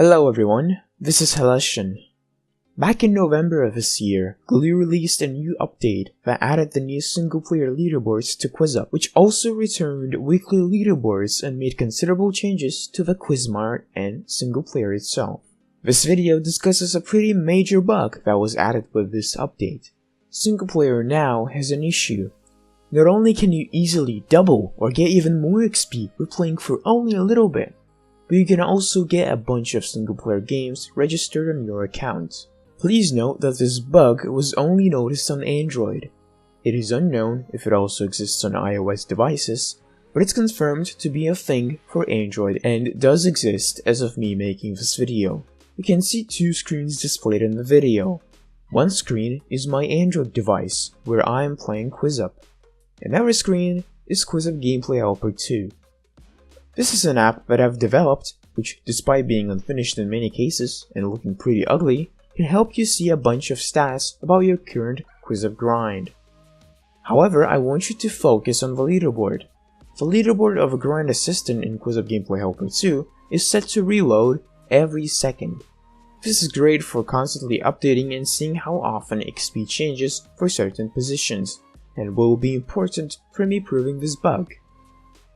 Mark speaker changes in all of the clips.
Speaker 1: Hello everyone, this is Hellession. Back in November of this year, Glee released a new update that added the new single-player leaderboards to QuizUp, which also returned weekly leaderboards and made considerable changes to the Quizmart and single-player itself. This video discusses a pretty major bug that was added with this update. Single-player now has an issue. Not only can you easily double or get even more XP with playing for only a little bit, but you can also get a bunch of single-player games registered on your account. Please note that this bug was only noticed on Android. It is unknown if it also exists on iOS devices, but it's confirmed to be a thing for Android and does exist as of me making this video. You can see two screens displayed in the video. One screen is my Android device, where I am playing QuizUp. Another screen is QuizUp Gameplay Helper 2. This is an app that I've developed, which, despite being unfinished in many cases and looking pretty ugly, can help you see a bunch of stats about your current QuizUp grind. However, I want you to focus on the leaderboard. The leaderboard of a grind assistant in QuizUp Gameplay Helper 2 is set to reload every second. This is great for constantly updating and seeing how often XP changes for certain positions, and will be important for me proving this bug.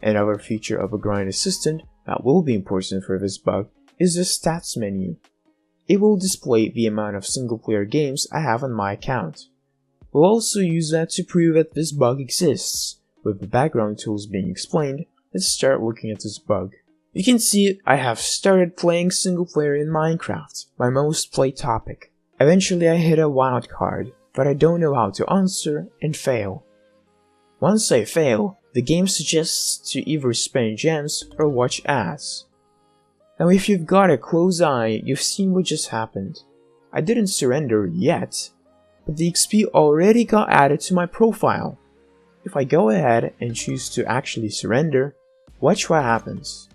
Speaker 1: Another feature of a grind assistant that will be important for this bug is the stats menu. It will display the amount of single-player games I have on my account. We'll also use that to prove that this bug exists. With the background tools being explained, let's start looking at this bug. You can see I have started playing single-player in Minecraft, my most played topic. Eventually I hit a wild card, but I don't know how to answer and fail. Once I fail, the game suggests to either spend gems or watch ads. Now if you've got a close eye, you've seen what just happened. I didn't surrender yet, but the XP already got added to my profile. If I go ahead and choose to actually surrender, watch what happens.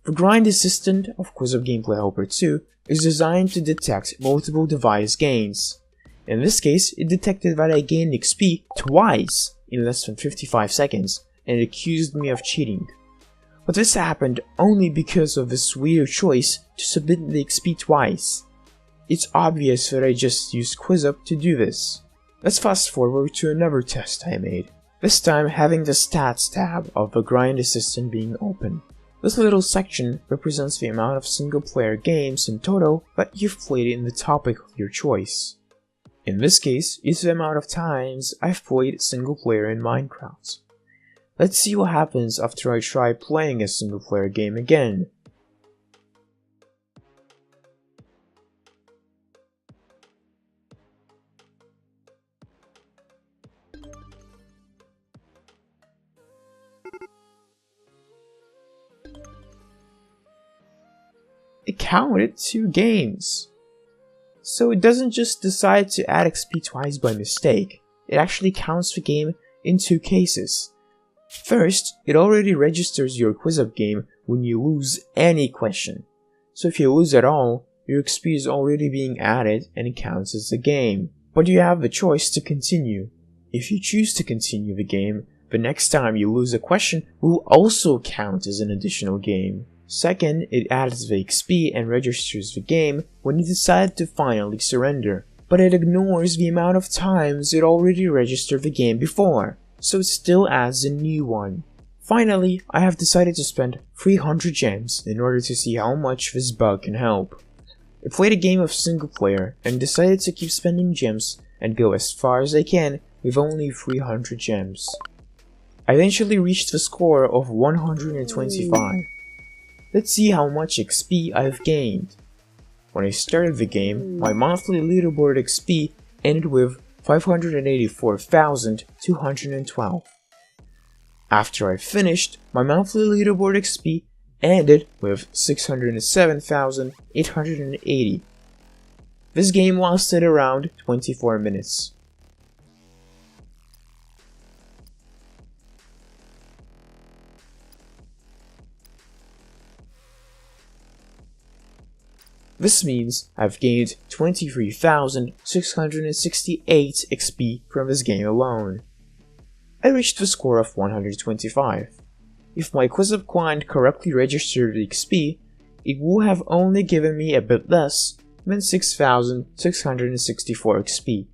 Speaker 1: The Grind Assistant of QuizUp Gameplay Helper 2 is designed to detect multiple device gains. In this case, it detected that I gained XP twice in less than 55 seconds and accused me of cheating. But this happened only because of this weird choice to submit the XP twice. It's obvious that I just used QuizUp to do this. Let's fast forward to another test I made, this time having the Stats tab of the Grind Assistant being open. This little section represents the amount of single-player games in total that you've played in the topic of your choice. In this case, it's the amount of times I've played single-player in Minecraft. Let's see what happens after I try playing a single-player game again. It counted 2 games. So it doesn't just decide to add XP twice by mistake, it actually counts the game in 2 cases. First, it already registers your QuizUp game when you lose any question. So if you lose at all, your XP is already being added and it counts as a game. But you have the choice to continue. If you choose to continue the game, the next time you lose a question will also count as an additional game. Second, it adds the XP and registers the game when you decide to finally surrender, but it ignores the amount of times it already registered the game before, so it still adds a new one. Finally, I have decided to spend 300 gems in order to see how much this bug can help. I played a game of single player and decided to keep spending gems and go as far as I can with only 300 gems. I eventually reached the score of 125. Let's see how much XP I've gained. When I started the game, my monthly leaderboard XP ended with 584,212. After I finished, my monthly leaderboard XP ended with 607,880. This game lasted around 24 minutes. This means I've gained 23,668 XP from this game alone. I reached a score of 125. If my QuizUp client correctly registered the XP, it would have only given me a bit less than 6,664 XP.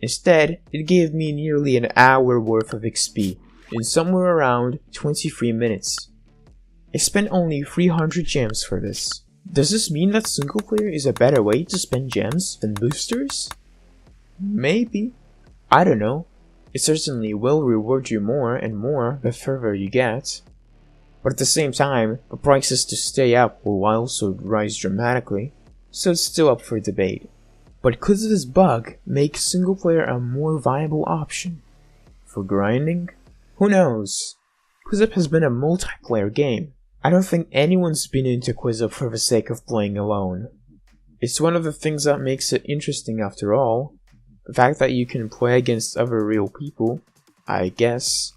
Speaker 1: Instead, it gave me nearly an hour worth of XP in somewhere around 23 minutes. I spent only 300 gems for this. Does this mean that single player is a better way to spend gems than boosters? Maybe. I don't know. It certainly will reward you more and more the further you get. But at the same time, the prices to stay up will also rise dramatically, so it's still up for debate. But could this bug make single player a more viable option? For grinding? Who knows? QuizUp has been a multiplayer game. I don't think anyone's been into QuizUp for the sake of playing alone. It's one of the things that makes it interesting after all. The fact that you can play against other real people, I guess.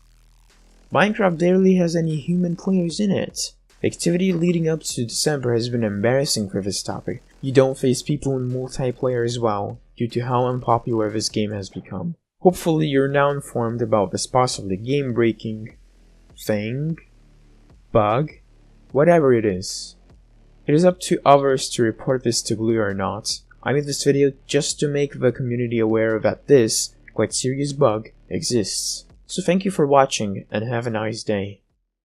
Speaker 1: Minecraft barely has any human players in it. The activity leading up to December has been embarrassing for this topic. You don't face people in multiplayer as well, due to how unpopular this game has become. Hopefully you're now informed about this possibly game-breaking thing, bug, whatever it is. It is up to others to report this to Glue or not. I made this video just to make the community aware that this, quite serious bug, exists. So thank you for watching and have a nice day.